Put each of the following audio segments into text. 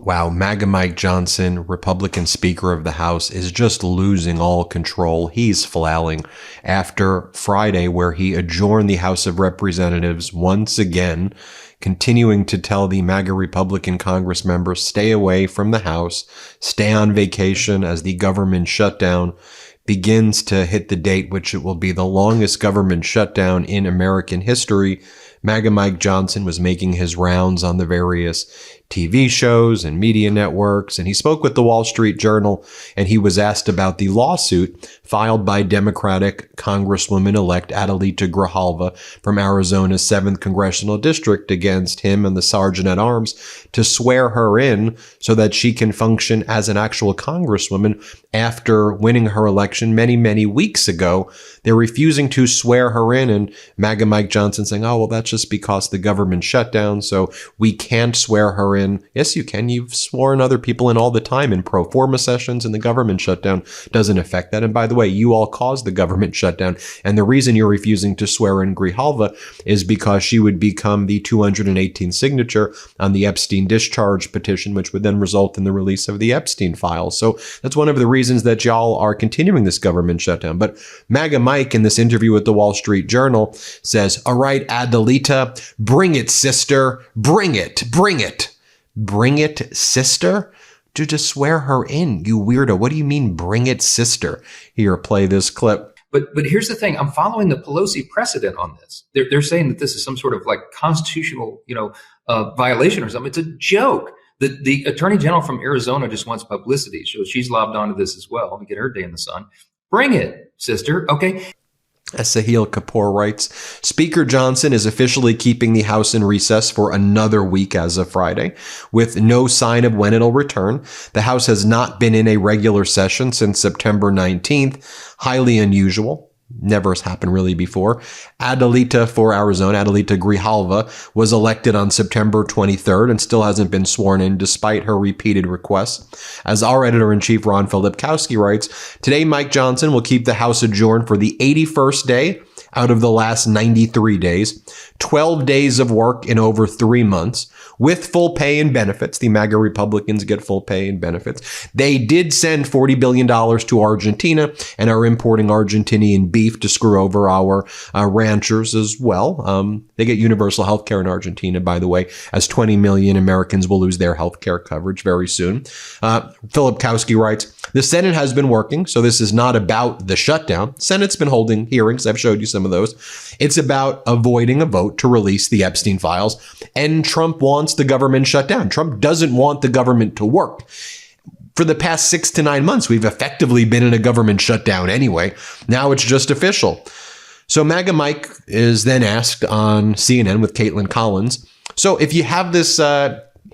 Wow, MAGA Mike Johnson, Republican Speaker of the House, is just losing all control. He's flailing after Friday, where he adjourned the House of Representatives once again, continuing to tell the MAGA Republican Congress members, stay away from the House, stay on vacation as the government shutdown begins to hit the date, which it will be the longest government shutdown in American history. MAGA Mike Johnson was making his rounds on the various TV shows and media networks, and he spoke with the Wall Street Journal, and he was asked about the lawsuit filed by Democratic Congresswoman-elect Adelita Grijalva from Arizona's 7th Congressional District against him and the Sergeant-at-Arms to swear her in so that she can function as an actual congresswoman after winning her election many, many weeks ago. They're refusing to swear her in, and MAGA Mike Johnson saying, oh, well, that's just because the government shut down, so we can't swear her in. Yes, you can. You've sworn other people in all the time in pro forma sessions, and the government shutdown doesn't affect that. And by the way, you all caused the government shutdown. And the reason you're refusing to swear in Grijalva is because she would become the 218th signature on the Epstein discharge petition, which would then result in the release of the Epstein files. So that's one of the reasons that y'all are continuing this government shutdown. But MAGA Mike, in this interview with the Wall Street Journal, says, all right, Adelita, bring it, sister. Bring it. Bring it. Bring it, sister? To just swear her in, you weirdo. What do you mean, bring it, sister? Here, play this clip. But here's the thing. I'm following the Pelosi precedent on this. They're saying that this is some sort of like constitutional, violation or something. It's a joke. The Attorney General from Arizona just wants publicity, so she's lobbed onto this as well to get her day in the sun. Bring it, sister. Okay. As Sahil Kapoor writes, Speaker Johnson is officially keeping the House in recess for another week as of Friday, with no sign of when it'll return. The House has not been in a regular session since September 19th. Highly unusual. Never has happened really before. Adelita for Arizona, Adelita Grijalva, was elected on September 23rd and still hasn't been sworn in despite her repeated requests. As our editor-in-chief Ron Filipkowski writes, today Mike Johnson will keep the House adjourned for the 81st day out of the last 93 days, 12 days of work in over 3 months, with full pay and benefits. The MAGA Republicans get full pay and benefits. They did send $40 billion to Argentina and are importing Argentinian beef to screw over our ranchers as well. They get universal health care in Argentina, by the way, as 20 million Americans will lose their health care coverage very soon. Filipkowski writes, the Senate has been working, so this is not about the shutdown. Senate's been holding hearings. I've showed you some of those. It's about avoiding a vote to release the Epstein files, and Trump wants the government shut down. Trump doesn't want the government to work. For the past 6 to 9 months, we've effectively been in a government shutdown anyway. Now it's just official. So MAGA Mike is then asked on CNN with Caitlin Collins, so if you have this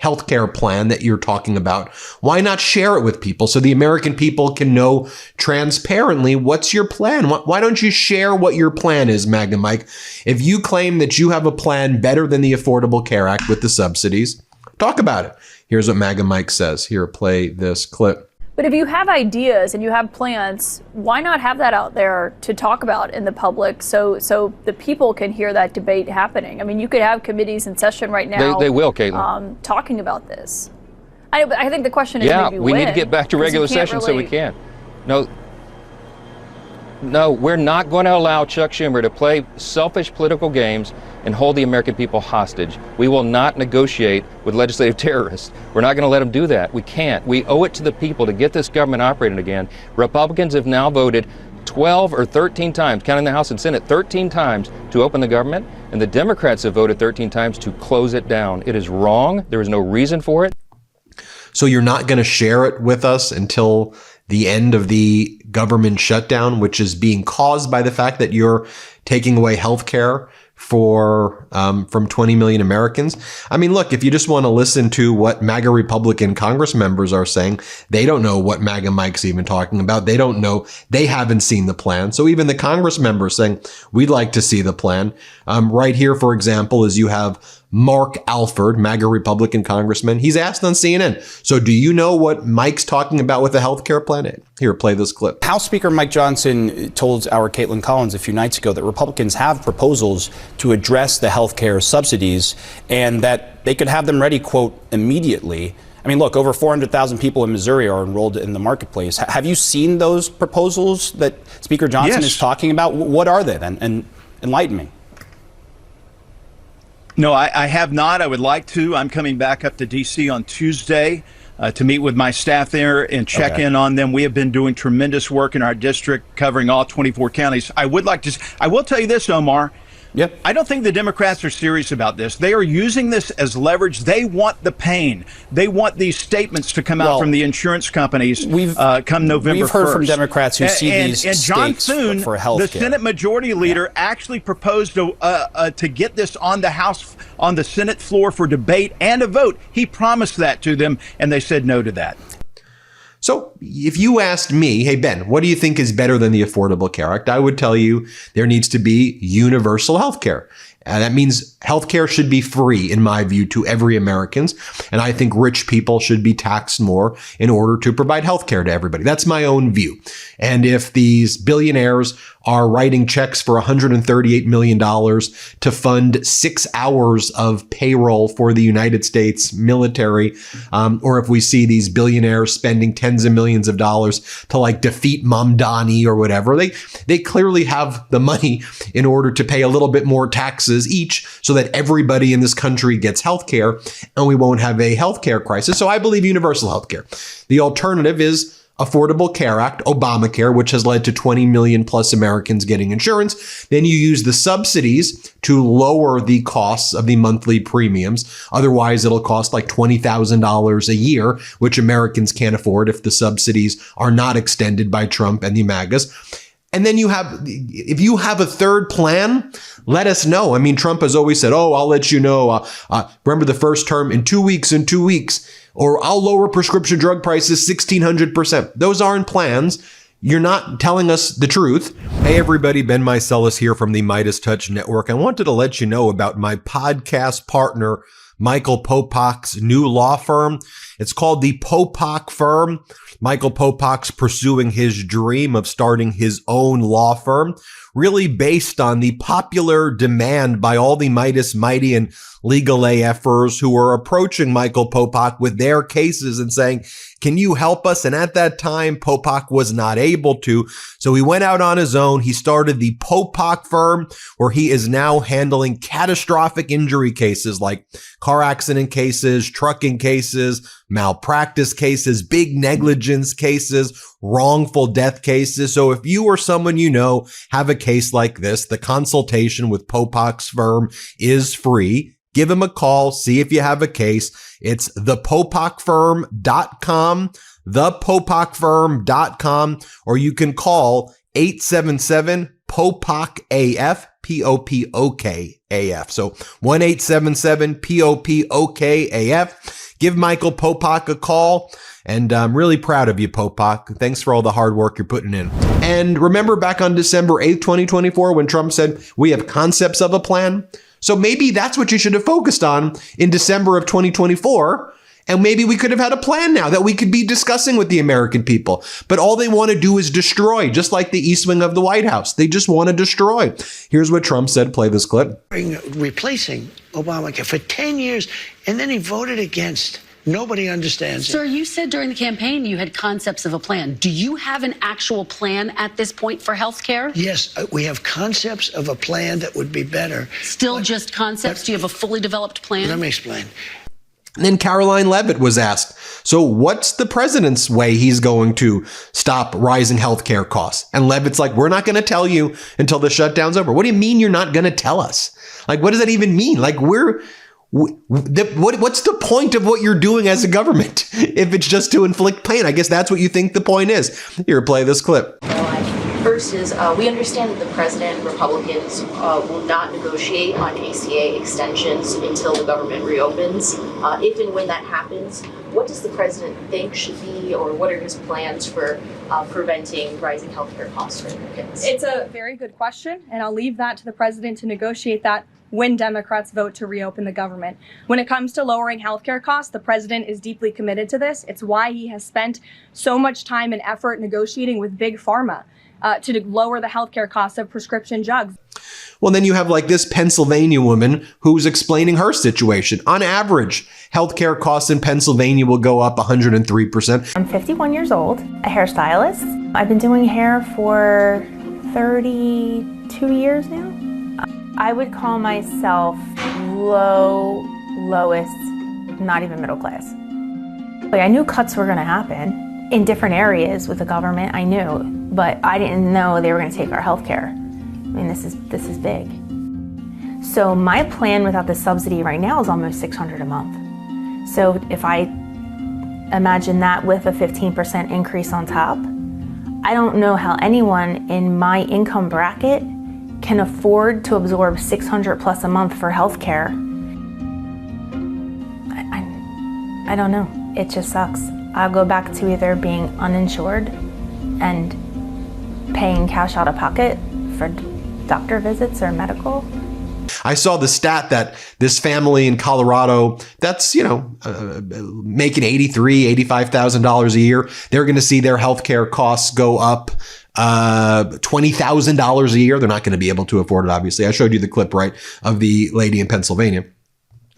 healthcare plan that you're talking about, why not share it with people so the American people can know transparently what's your plan? Why don't you share what your plan is, MAGA Mike? If you claim that you have a plan better than the Affordable Care Act with the subsidies, talk about it. Here's what MAGA Mike says. Here, play this clip. But if you have ideas and you have plans, why not have that out there to talk about in the public so the people can hear that debate happening? I mean, you could have committees in session right now. They will, Caitlin. Talking about this. I think the question is maybe we need to get back to regular session so we can. No, we're not going to allow Chuck Schumer to play selfish political games and hold the American people hostage. We will not negotiate with legislative terrorists. We're not going to let them do that. We can't. We owe it to the people to get this government operating again. Republicans have now voted 12 or 13 times, counting the House and Senate, 13 times to open the government, and the Democrats have voted 13 times to close it down. It is wrong. There is no reason for it. So you're not going to share it with us until the end of the government shutdown, which is being caused by the fact that you're taking away health care from 20 million Americans. I mean, look, if you just want to listen to what MAGA Republican Congress members are saying, they don't know what MAGA Mike's even talking about. They don't know. They haven't seen the plan. So even the Congress members saying, we'd like to see the plan. Right here, for example, is you have Mark Alford, MAGA Republican congressman. He's asked on CNN, so do you know what Mike's talking about with the healthcare plan? Here, play this clip. House Speaker Mike Johnson told our Caitlin Collins a few nights ago that Republicans have proposals to address the healthcare subsidies and that they could have them ready, quote, immediately. I mean, look, over 400,000 people in Missouri are enrolled in the marketplace. Have you seen those proposals that Speaker Johnson is talking about? What are they then? And enlighten me. No, I have not. I would like to. I'm coming back up to D.C. on Tuesday to meet with my staff there and check in on them. We have been doing tremendous work in our district, covering all 24 counties. I will tell you this, Omar. Yep. I don't think the Democrats are serious about this. They are using this as leverage. They want the pain. They want these statements to come out from the insurance companies come November 1st. We've heard from Democrats who see these and John Thune, for health the care. Senate Majority Leader, actually proposed to get this on the Senate floor for debate and a vote. He promised that to them, and they said no to that. So if you asked me, hey, Ben, what do you think is better than the Affordable Care Act? I would tell you there needs to be universal health care. That means healthcare should be free, in my view, to every American. And I think rich people should be taxed more in order to provide healthcare to everybody. That's my own view. And if these billionaires are writing checks for $138 million to fund 6 hours of payroll for the United States military, or if we see these billionaires spending tens of millions of dollars to like defeat Mamdani or whatever, they clearly have the money in order to pay a little bit more taxes each so that everybody in this country gets health care and we won't have a health care crisis. So I believe universal health care. The alternative is Affordable Care Act, Obamacare, which has led to 20 million plus Americans getting insurance. Then you use the subsidies to lower the costs of the monthly premiums. Otherwise, it'll cost like $20,000 a year, which Americans can't afford if the subsidies are not extended by Trump and the MAGAs. And then if you have a third plan, let us know. I mean, Trump has always said, I'll let you know. Remember the first term in 2 weeks, or I'll lower prescription drug prices 1,600%. Those aren't plans. You're not telling us the truth. Hey, everybody, Ben Meiselas here from the MeidasTouch Network. I wanted to let you know about my podcast partner, Michael Popak's new law firm. It's called the Popak Firm. Michael Popak's pursuing his dream of starting his own law firm, really based on the popular demand by all the Meidas Mighty and legal AFers who were approaching Michael Popak with their cases and saying, can you help us? And at that time, Popak was not able to. So he went out on his own. He started the Popak Firm, where he is now handling catastrophic injury cases like car accident cases, trucking cases, malpractice cases, big negligence cases, wrongful death cases. So if you or someone you know have a case like this, the consultation with Popak's firm is free. Give him a call. See if you have a case. It's thepopakfirm.com, thepopakfirm.com, or you can call 877-POPOK-AF, P-O-P-O-K-A-F. So 1-877-POPOK-AF. Give Michael Popak a call. And I'm really proud of you, Popak. Thanks for all the hard work you're putting in. And remember back on December 8th, 2024, when Trump said, we have concepts of a plan? So maybe that's what you should have focused on in December of 2024. And maybe we could have had a plan now that we could be discussing with the American people. But all they want to do is destroy, just like the East Wing of the White House. They just want to destroy. Here's what Trump said. Play this clip. Replacing Obamacare for 10 years, and then he voted against. Nobody understands it. Sir, you said during the campaign you had concepts of a plan. Do you have an actual plan at this point for health care? Yes, we have concepts of a plan that would be better. Still just concepts? Do you have a fully developed plan? Let me explain. And then Caroline Leavitt was asked, so what's the president's way he's going to stop rising healthcare costs? And Leavitt's like, we're not going to tell you until the shutdown's over. What do you mean you're not going to tell us? Like, what does that even mean? Like, what's the point of what you're doing as a government if it's just to inflict pain? I guess that's what you think the point is. Here, play this clip. First is we understand that the president and Republicans will not negotiate on ACA extensions until the government reopens. If and when that happens, what does the president think should be, or what are his plans for preventing rising healthcare costs for Americans? It's a very good question, and I'll leave that to the president to negotiate that when Democrats vote to reopen the government. When it comes to lowering healthcare costs, the president is deeply committed to this. It's why he has spent so much time and effort negotiating with Big Pharma to lower the healthcare costs of prescription drugs. Well, then you have like this Pennsylvania woman who's explaining her situation. On average, healthcare costs in Pennsylvania will go up 103%. I'm 51 years old, a hairstylist. I've been doing hair for 32 years now. I would call myself lowest, not even middle class. Like, I knew cuts were gonna happen in different areas with the government, I knew, but I didn't know they were gonna take our healthcare. I mean, this is big. So my plan without the subsidy right now is almost $600 a month. So if I imagine that with a 15% increase on top, I don't know how anyone in my income bracket can afford to absorb $600 plus a month for healthcare. I don't know. It just sucks. I'll go back to either being uninsured and paying cash out of pocket for doctor visits or medical. I saw the stat that this family in Colorado that's, making $83,000, $85,000 a year, they're going to see their healthcare costs go up $20,000 a year. They're not going to be able to afford it, obviously. I showed you the clip, right, of the lady in Pennsylvania.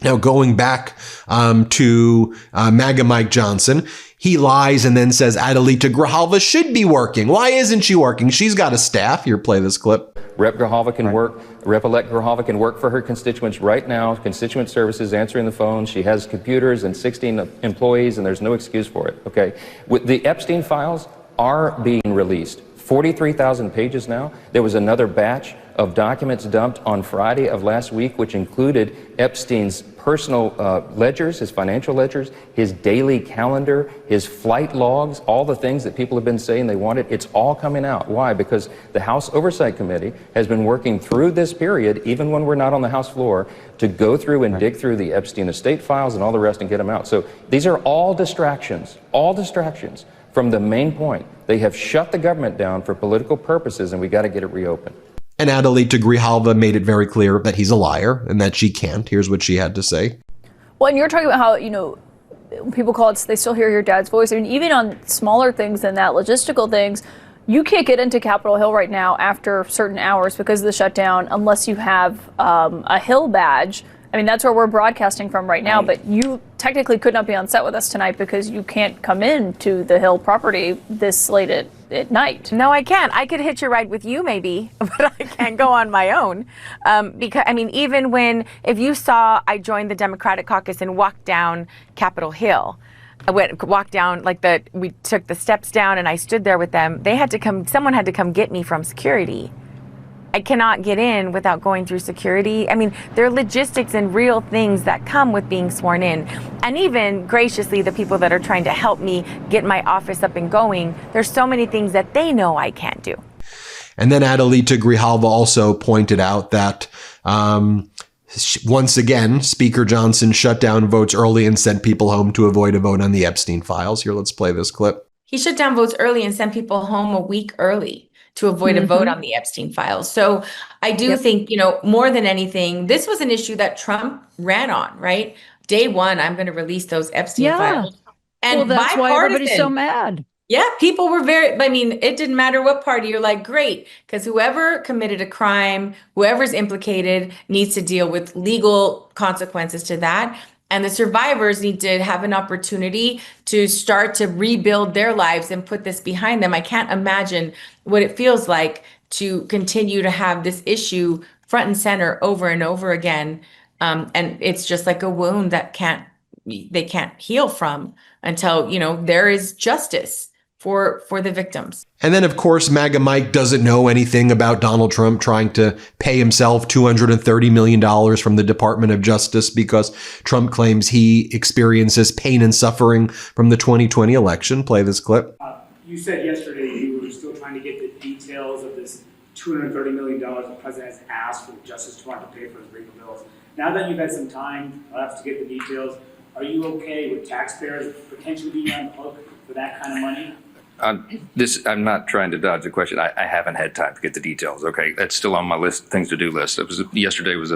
Now, going back to MAGA Mike Johnson, he lies and then says Adelita Grijalva should be working. Why isn't she working? She's got a staff. Here, play this clip. Rep. Grijalva can work. Rep-elect Grijalva can work for her constituents right now. Constituent services answering the phone. She has computers and 16 employees, and there's no excuse for it. Okay, with the Epstein files are being released. 43,000 pages now. There was another batch of documents dumped on Friday of last week, which included Epstein's personal ledgers, his financial ledgers, his daily calendar, his flight logs, all the things that people have been saying they wanted. It's all coming out. Why? Because the House Oversight Committee has been working through this period, even when we're not on the House floor, to go through and dig through the Epstein estate files and all the rest and get them out. So these are all distractions from the main point. They have shut the government down for political purposes, and we got to get it reopened. And Adelita Grijalva made it very clear that he's a liar and that she can't. Here's what she had to say. Well, and you're talking about how, people call it, they still hear your dad's voice. I mean, even on smaller things than that, logistical things, you can't get into Capitol Hill right now after certain hours because of the shutdown unless you have a Hill badge. I mean, that's where we're broadcasting from right now, but you technically could not be on set with us tonight because you can't come in to the Hill property this late at night. No, I can't. I could hitch a ride with you maybe, but I can't go on my own. Because, I mean, even if you saw I joined the Democratic caucus and walked down Capitol Hill, walked down, we took the steps down and I stood there with them. Someone had to come get me from security. I cannot get in without going through security. I mean, there are logistics and real things that come with being sworn in. And even graciously, the people that are trying to help me get my office up and going, there's so many things that they know I can't do. And then Adelita Grijalva also pointed out that once again, Speaker Johnson shut down votes early and sent people home to avoid a vote on the Epstein files. Here, let's play this clip. He shut down votes early and sent people home a week early to avoid a vote on the Epstein files. So I do think, more than anything, this was an issue that Trump ran on, right? Day one, I'm going to release those Epstein files. And that's why everybody's so mad. Yeah, people were it didn't matter what party. You're like, great, because whoever committed a crime, whoever's implicated needs to deal with legal consequences to that. And the survivors need to have an opportunity to start to rebuild their lives and put this behind them. I can't imagine what it feels like to continue to have this issue front and center over and over again. And it's just like a wound that they can't heal from until, there is justice for the victims. And then, of course, MAGA Mike doesn't know anything about Donald Trump trying to pay himself $230 million from the Department of Justice because Trump claims he experiences pain and suffering from the 2020 election. Play this clip. You said yesterday you were still trying to get the details of this $230 million the president has asked for the Justice Department to pay for his legal bills. Now that you've had some time perhaps to get the details, are you okay with taxpayers potentially being on the hook for that kind of money? I'm not trying to dodge the question. I haven't had time to get the details. Okay, that's still on my list, things to do list. Yesterday was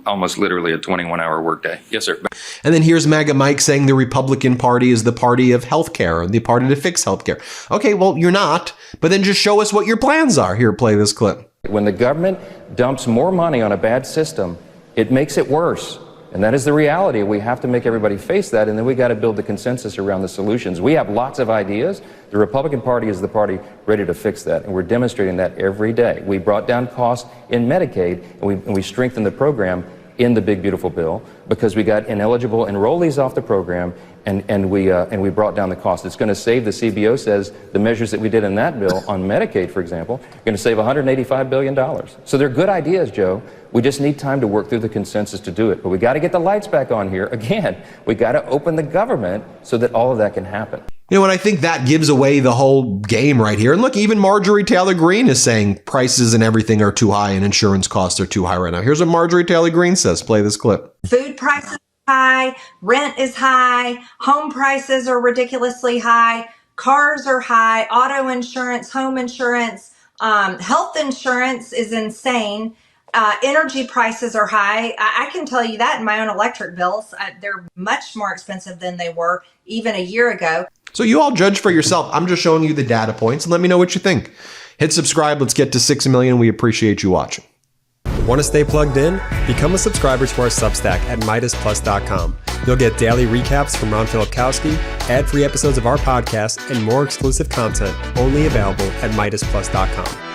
almost literally a 21-hour workday. Yes, sir. And then here's MAGA Mike saying the Republican Party is the party of healthcare, the party to fix healthcare. Okay, well, you're not. But then just show us what your plans are. Here, play this clip. When the government dumps more money on a bad system, it makes it worse. And that is the reality. We have to make everybody face that, and then we got to build the consensus around the solutions. We have lots of ideas. The Republican Party is the party ready to fix that, and we're demonstrating that every day. We brought down costs in Medicaid, and we strengthened the program in the big, beautiful bill because we got ineligible enrollees off the program, and we brought down the cost. It's going to save, the CBO says, the measures that we did in that bill on Medicaid, for example, are going to save $185 billion. So they're good ideas, Joe. We just need time to work through the consensus to do it. But we got to get the lights back on here. Again, we got to open the government so that all of that can happen. You know, and I think that gives away the whole game right here. And look, even Marjorie Taylor Greene is saying prices and everything are too high and insurance costs are too high right now. Here's what Marjorie Taylor Greene says. Play this clip. Food prices are high, rent is high, home prices are ridiculously high, cars are high, auto insurance, home insurance, health insurance is insane. Energy prices are high. I can tell you that in my own electric bills. They're much more expensive than they were even a year ago. So you all judge for yourself. I'm just showing you the data points and let me know what you think. Hit subscribe. Let's get to 6 million. We appreciate you watching. Want to stay plugged in? Become a subscriber to our Substack at MeidasPlus.com. You'll get daily recaps from Ron Filipkowski, ad-free episodes of our podcast, and more exclusive content only available at MeidasPlus.com.